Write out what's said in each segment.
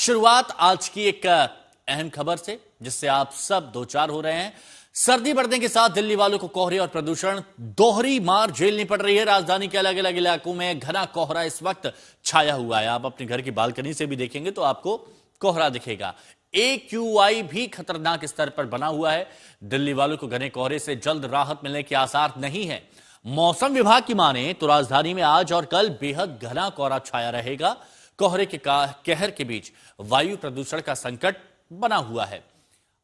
शुरुआत आज की एक अहम खबर से, जिससे आप सब दो चार हो रहे हैं। सर्दी बढ़ने के साथ दिल्ली वालों को कोहरे और प्रदूषण दोहरी मार झेलनी पड़ रही है। राजधानी के अलग अलग इलाकों में घना कोहरा इस वक्त छाया हुआ है। आप अपने घर की बालकनी से भी देखेंगे तो आपको कोहरा दिखेगा। AQI भी खतरनाक स्तर पर बना हुआ है। दिल्ली वालों को घने कोहरे से जल्द राहत मिलने के आसार नहीं है। मौसम विभाग की माने तो राजधानी में आज और कल बेहद घना कोहरा छाया रहेगा। कोहरे के कहर के बीच वायु प्रदूषण का संकट बना हुआ है।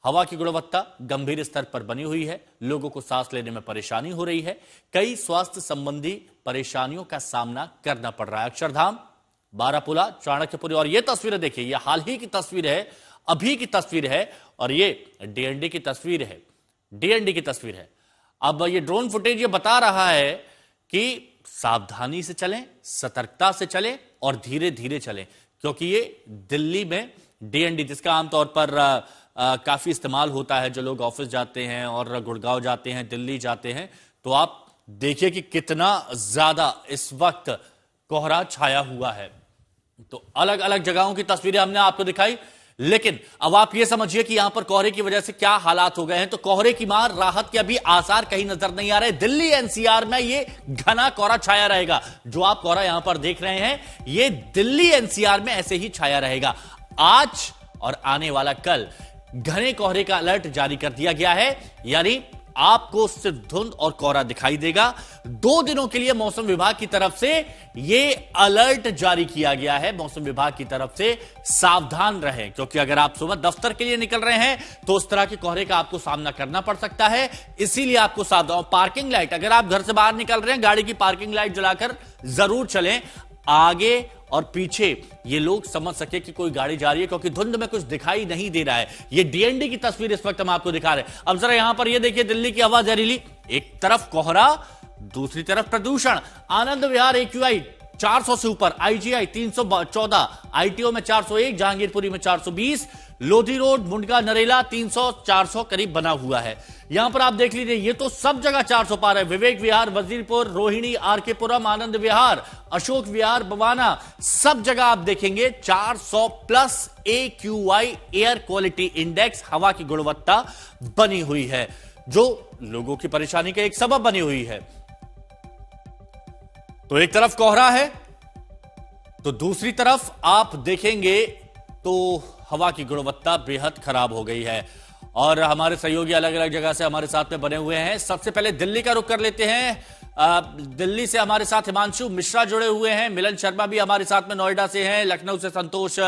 हवा की गुणवत्ता गंभीर स्तर पर बनी हुई है। लोगों को सांस लेने में परेशानी हो रही है। कई स्वास्थ्य संबंधी परेशानियों का सामना करना पड़ रहा है। अक्षरधाम, बारापुला, चाणक्यपुरी, और ये तस्वीरें देखिए, ये हाल ही की तस्वीर है, अभी की तस्वीर है, और ये डीएनडी की तस्वीर है। डीएनडी की तस्वीर है। अब ये ड्रोन फुटेज ये बता रहा है कि सावधानी से चलें, सतर्कता से चलें और धीरे धीरे चलें, क्योंकि ये दिल्ली में डीएनडी, जिसका आमतौर पर काफी इस्तेमाल होता है, जो लोग ऑफिस जाते हैं और गुड़गांव जाते हैं, दिल्ली जाते हैं, तो आप देखिए कि कितना ज्यादा इस वक्त कोहरा छाया हुआ है। तो अलग अलग जगहों की तस्वीरें हमने आपको दिखाई, लेकिन अब आप ये समझिए कि यहां पर कोहरे की वजह से क्या हालात हो गए हैं। तो कोहरे की मार, राहत के अभी आसार कहीं नजर नहीं आ रहे। दिल्ली एनसीआर में ये घना कोहरा छाया रहेगा। जो आप कोहरा यहां पर देख रहे हैं, ये दिल्ली एनसीआर में ऐसे ही छाया रहेगा। आज और आने वाला कल घने कोहरे का अलर्ट जारी कर दिया गया है, यानी आपको सिर्फ धुंध और कोहरा दिखाई देगा। 2 दिनों के लिए मौसम विभाग की तरफ से यह अलर्ट जारी किया गया है। मौसम विभाग की तरफ से सावधान रहें, क्योंकि अगर आप सुबह दफ्तर के लिए निकल रहे हैं तो उस तरह के कोहरे का आपको सामना करना पड़ सकता है। इसीलिए आपको सावधान। पार्किंग लाइट, अगर आप घर से बाहर निकल रहे हैं, गाड़ी की पार्किंग लाइट जलाकर जरूर चलें। आगे और पीछे ये लोग समझ सके कि कोई गाड़ी जा रही है, क्योंकि धुंध में कुछ दिखाई नहीं दे रहा है। ये डीएनडी की तस्वीर इस वक्त हम आपको दिखा रहे हैं। अब जरा यहां पर ये देखिए, दिल्ली की हवा जहरीली, एक तरफ कोहरा, दूसरी तरफ प्रदूषण। आनंद विहार AQI 400 से ऊपर, IGI 314, ITO में 401, जहांगीरपुरी में 420, लोधी रोड, मुंडका, नरेला 300-400 करीब बना हुआ है। यहां पर आप देख लीजिए, ये तो सब जगह 400 पार है। विवेक विहार, वजीरपुर, रोहिणी, RK पुरम, आनंद विहार, अशोक विहार, बवाना, सब जगह आप देखेंगे 400 plus AQI air quality index, हवा की गुणवत्ता बनी हुई है, जो लोगों की परेशानी का एक सबब बनी हुई है। तो एक तरफ कोहरा है, तो दूसरी तरफ आप देखेंगे तो हवा की गुणवत्ता बेहद खराब हो गई है। और हमारे सहयोगी अलग अलग जगह से हमारे साथ में बने हुए हैं। सबसे पहले दिल्ली का रुख कर लेते हैं। दिल्ली से हमारे साथ हिमांशु मिश्रा जुड़े हुए हैं, मिलन शर्मा भी हमारे साथ में नोएडा से हैं, लखनऊ से संतोष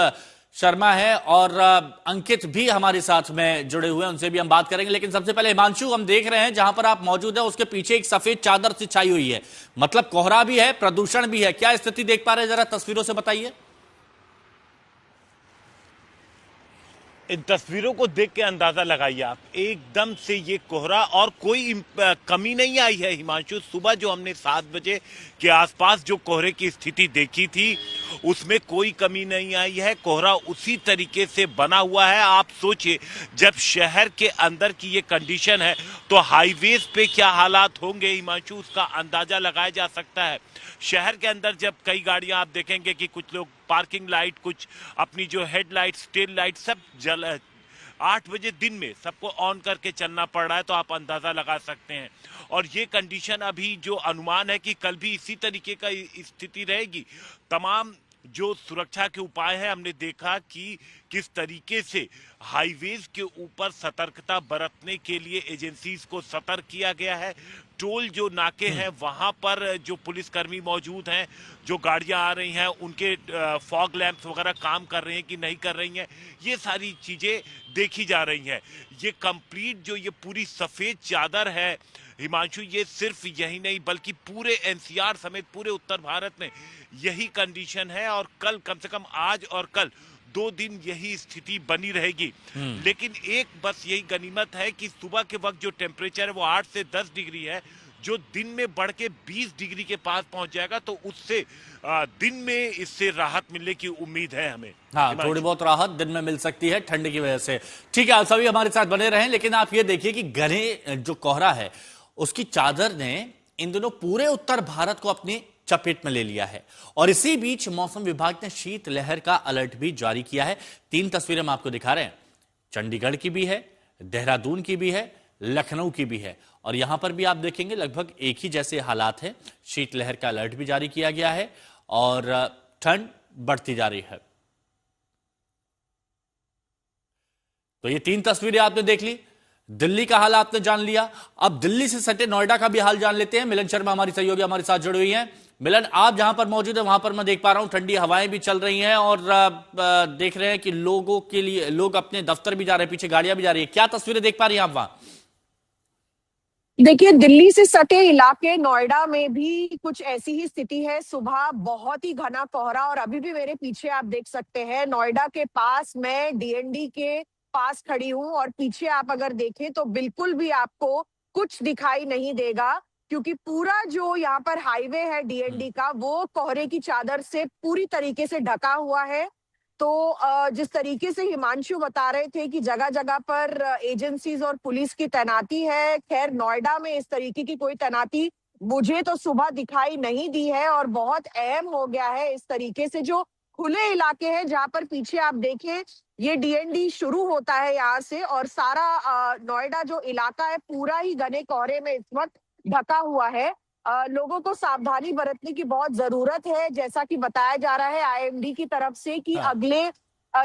शर्मा है, और अंकित भी हमारे साथ में जुड़े हुए हैं, उनसे भी हम बात करेंगे। लेकिन सबसे पहले हिमांशु, हम देख रहे हैं जहां पर आप मौजूद हैं उसके पीछे एक सफेद चादर सी छाई हुई है, मतलब कोहरा भी है, प्रदूषण भी है। क्या स्थिति देख पा रहे हैं, जरा तस्वीरों से बताइए। इन तस्वीरों को देख के अंदाजा लगाइए आप, एकदम से ये कोहरा, और कोई कमी नहीं आई है हिमांशु। सुबह जो हमने 7 बजे के आसपास जो कोहरे की स्थिति देखी थी, उसमें कोई कमी नहीं आई है। कोहरा उसी तरीके से बना हुआ है। आप सोचिए, जब शहर के अंदर की ये कंडीशन है तो हाईवेज पे क्या हालात होंगे हिमांशु, उसका अंदाजा लगाया जा सकता है। शहर के अंदर जब कई गाड़ियां आप देखेंगे कि कुछ लोग पार्किंग लाइट, कुछ अपनी जो हेडलाइट, टेल लाइट सब 8 बजे दिन में सबको ऑन करके चलना पड़ रहा है, तो आप अंदाजा लगा सकते हैं। और ये कंडीशन अभी जो अनुमान है कि कल भी इसी तरीके का स्थिति रहेगी। तमाम जो सुरक्षा के उपाय हैं, हमने देखा कि किस तरीके से हाईवेज के ऊपर सतर्कता बरतने के लिए एजेंसीज को सतर्क किया गया है। टोल जो नाके हैं वहां पर जो पुलिसकर्मी मौजूद हैं, जो गाड़ियां आ रही हैं उनके फॉग लैंप्स वगैरह काम कर रहे हैं कि नहीं कर रही हैं, ये सारी चीजें देखी जा रही हैं। ये कंप्लीट जो ये पूरी सफेद चादर है हिमांशु, ये सिर्फ यही नहीं बल्कि पूरे एनसीआर समेत पूरे उत्तर भारत में यही कंडीशन है। और कल, कम से कम आज और कल 2 दिन यही स्थिति बनी रहेगी। लेकिन एक बस यही गनीमत है कि सुबह के वक्त जो टेम्परेचर है वो 8 से 10 डिग्री है, जो दिन में बढ़ के 20 डिग्री के पास पहुंच जाएगा, तो उससे दिन में इससे राहत मिलने की उम्मीद है हमें। हाँ, थोड़ी बहुत राहत दिन में मिल सकती है ठंड की वजह से। ठीक है, आप सभी हमारे साथ बने रहें। लेकिन आप ये देखिए कि घने जो कोहरा है उसकी चादर ने इन दिनों पूरे उत्तर भारत को अपनी चपेट में ले लिया है। और इसी बीच मौसम विभाग ने शीतलहर का अलर्ट भी जारी किया है। 3 तस्वीरें हम आपको दिखा रहे हैं, चंडीगढ़ की भी है, देहरादून की भी है, लखनऊ की भी है। और यहां पर भी आप देखेंगे लगभग एक ही जैसे हालात हैं। शीतलहर का अलर्ट भी जारी किया गया है और ठंड बढ़ती जा रही है। तो ये 3 तस्वीरें आपने देख ली, दिल्ली का हाल आपने जान लिया। अब दिल्ली से सटे नोएडा का भी हाल जान लेते हैं। मिलन शर्मा हमारी सहयोगी हमारे साथ जुड़ी हुई हैं। मिलन, आप जहां पर मौजूद है वहां पर मैं देख पा रहा हूं ठंडी हवाएं भी चल रही हैं और देख रहे हैं कि लोगों के लिए लोग अपने दफ्तर भी जा रहे हैं, पीछे गाड़ियां भी जा रही है। क्या तस्वीरें देख पा रही हैं आप वहां? देखिए, दिल्ली से सटे इलाके नोएडा में भी कुछ ऐसी ही स्थिति है। सुबह बहुत ही घना कोहरा और अभी भी मेरे पीछे आप देख सकते हैं नोएडा के पास मैं डीएनडी के पास खड़ी हूं और पीछे आप अगर देखें तो बिल्कुल भी आपको कुछ दिखाई नहीं देगा, क्योंकि पूरा जो यहाँ पर हाईवे है डीएनडी का वो कोहरे की चादर से पूरी तरीके से ढका हुआ है। तो जिस तरीके से हिमांशु बता रहे थे कि जगह जगह पर एजेंसीज और पुलिस की तैनाती है, खैर नोएडा में इस तरीके की कोई तैनाती मुझे तो सुबह दिखाई नहीं दी है। और बहुत अहम हो गया है इस तरीके से जो खुले इलाके हैं, जहां पर पीछे आप देखें ये डीएनडी शुरू होता है यहाँ से और सारा नोएडा जो इलाका है पूरा ही घने कोहरे में इस वक्त ढका हुआ है। लोगों को सावधानी बरतने की बहुत जरूरत है, जैसा कि बताया जा रहा है आईएमडी की तरफ से कि हाँ। अगले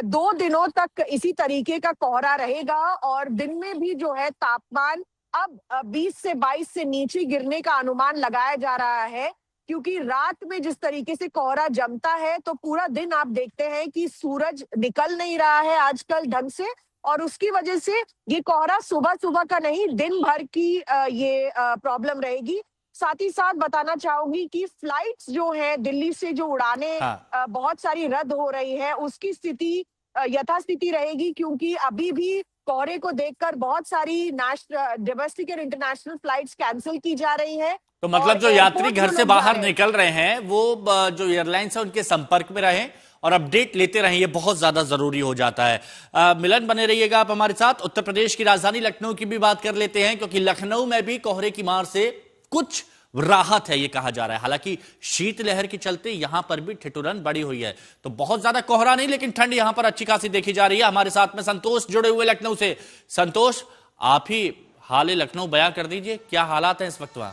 2 दिनों तक इसी तरीके का कोहरा रहेगा और दिन में भी जो है तापमान अब 20 से 22 से नीचे गिरने का अनुमान लगाया जा रहा है, क्योंकि रात में जिस तरीके से कोहरा जमता है तो पूरा दिन आप देखते हैं कि सूरज निकल नहीं रहा है आजकल ढंग से और उसकी वजह से ये कोहरा सुबह सुबह का नहीं दिन भर की ये प्रॉब्लम रहेगी। साथ ही साथ बताना चाहूंगी कि फ्लाइट्स जो है दिल्ली से जो उड़ानें हाँ। बहुत सारी रद्द हो रही है, उसकी स्थिति यथास्थिति रहेगी, क्योंकि अभी भी कोहरे को देखकर बहुत सारी डोमेस्टिक और इंटरनेशनल फ्लाइट्स कैंसिल की जा रही है। तो मतलब और जो यात्री एयरपोर्ट घर जो से लोग जा बाहर रहे हैं, निकल रहे हैं वो जो एयरलाइंस है उनके संपर्क में रहें और अपडेट लेते रहें, ये बहुत ज्यादा जरूरी हो जाता है। मिलन, बने रहिएगा आप हमारे साथ। उत्तर प्रदेश की राजधानी लखनऊ की भी बात कर लेते हैं, क्योंकि लखनऊ में भी कोहरे की मार से कुछ राहत है ये कहा जा रहा है। हालांकि शीतलहर के चलते यहां पर भी ठिठुरन बढ़ी हुई है, तो बहुत ज्यादा कोहरा नहीं लेकिन ठंड यहां पर अच्छी खासी देखी जा रही है। हमारे साथ में संतोष जुड़े हुए लखनऊ से। संतोष, आप ही हाल लखनऊ बयां कर दीजिए, क्या हालात हैं इस वक्त वहां?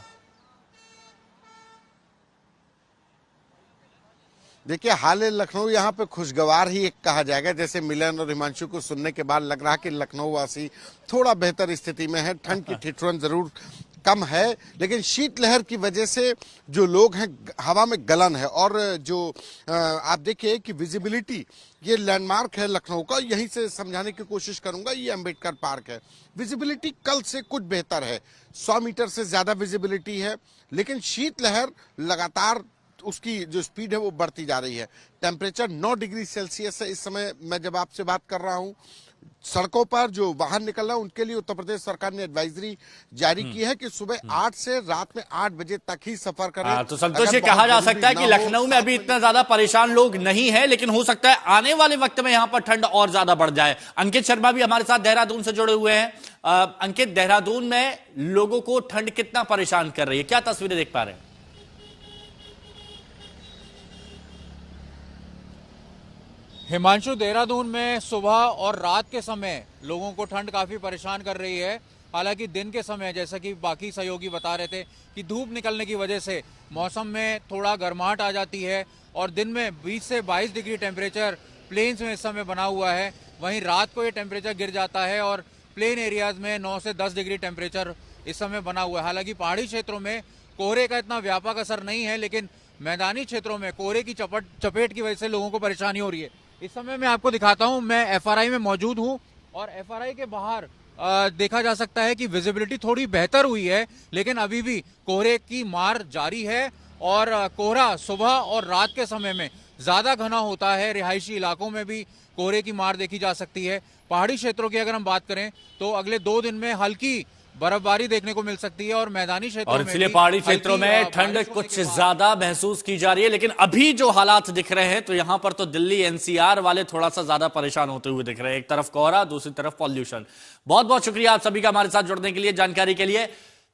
देखिए, हाल लखनऊ यहाँ पे खुशगवार ही एक कहा जाएगा। जैसे मिलन और हिमांशु को सुनने के बाद लग रहा कि लखनऊ वासी थोड़ा बेहतर स्थिति में है। ठंड की ठिठुरन जरूर कम है, लेकिन शीतलहर की वजह से जो लोग हैं हवा में गलन है। और जो आप देखिए कि विजिबिलिटी, ये लैंडमार्क है लखनऊ का, यहीं से समझाने की कोशिश करूंगा। ये अंबेडकर पार्क है, विजिबिलिटी कल से कुछ बेहतर है, 100 मीटर से ज्यादा विजिबिलिटी है, लेकिन शीतलहर लगातार उसकी जो स्पीड है वो बढ़ती जा रही है। टेम्परेचर 9 डिग्री सेल्सियस है इस समय मैं जब आपसे बात कर रहा हूं। सड़कों पर जो वाहन निकल रहा है उनके लिए उत्तर प्रदेश सरकार ने एडवाइजरी जारी की है कि सुबह 8 से रात में 8 बजे तक ही सफर करें। तो संतोष, ये कहा जा सकता है कि लखनऊ में अभी इतना ज्यादा परेशान लोग नहीं है, लेकिन हो सकता है आने वाले वक्त में यहां पर ठंड और ज्यादा बढ़ जाए। अंकित शर्मा भी हमारे साथ देहरादून से जुड़े हुए हैं। अंकित, देहरादून में लोगों को ठंड कितना परेशान कर रही है, क्या तस्वीरें देख पा रहे हैं? हिमांशु, देहरादून में सुबह और रात के समय लोगों को ठंड काफ़ी परेशान कर रही है। हालांकि दिन के समय जैसा कि बाकी सहयोगी बता रहे थे कि धूप निकलने की वजह से मौसम में थोड़ा गर्माहट आ जाती है और दिन में 20 से 22 डिग्री टेम्परेचर प्लेन्स में इस समय बना हुआ है। वहीं रात को ये टेम्परेचर गिर जाता है और प्लेन एरियाज में 9 से 10 डिग्री टेम्परेचर इस समय बना हुआ है। हालांकि पहाड़ी क्षेत्रों में कोहरे का इतना व्यापक असर नहीं है, लेकिन मैदानी क्षेत्रों में कोहरे की चपेट की वजह से लोगों को परेशानी हो रही है। इस समय मैं आपको दिखाता हूं, मैं एफआरआई में मौजूद हूं और एफआरआई के बाहर देखा जा सकता है कि विजिबिलिटी थोड़ी बेहतर हुई है, लेकिन अभी भी कोहरे की मार जारी है और कोहरा सुबह और रात के समय में ज्यादा घना होता है। रिहायशी इलाकों में भी कोहरे की मार देखी जा सकती है। पहाड़ी क्षेत्रों की अगर हम बात करें तो अगले 2 दिन में हल्की बर्फबारी देखने को मिल सकती है और मैदानी क्षेत्रों और में इसलिए पहाड़ी क्षेत्रों में ठंड कुछ ज्यादा महसूस की जा रही है। लेकिन अभी जो हालात दिख रहे हैं तो यहां पर तो दिल्ली एनसीआर वाले थोड़ा सा ज्यादा परेशान होते हुए दिख रहे हैं। एक तरफ कोहरा, दूसरी तरफ पॉल्यूशन। बहुत बहुत शुक्रिया आप सभी का हमारे साथ जुड़ने के लिए, जानकारी के लिए।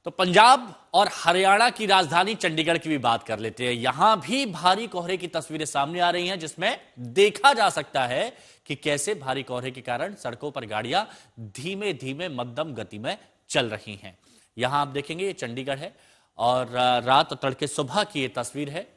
तो पंजाब और हरियाणा की राजधानी चंडीगढ़ की भी बात कर लेते हैं। यहां भी भारी कोहरे की तस्वीरें सामने आ रही हैं, जिसमें देखा जा सकता है कि कैसे भारी कोहरे के कारण सड़कों पर गाड़ियां धीमे धीमे मध्यम गति में चल रही हैं। यहां आप देखेंगे ये चंडीगढ़ है और रात और तड़के सुबह की ये तस्वीर है।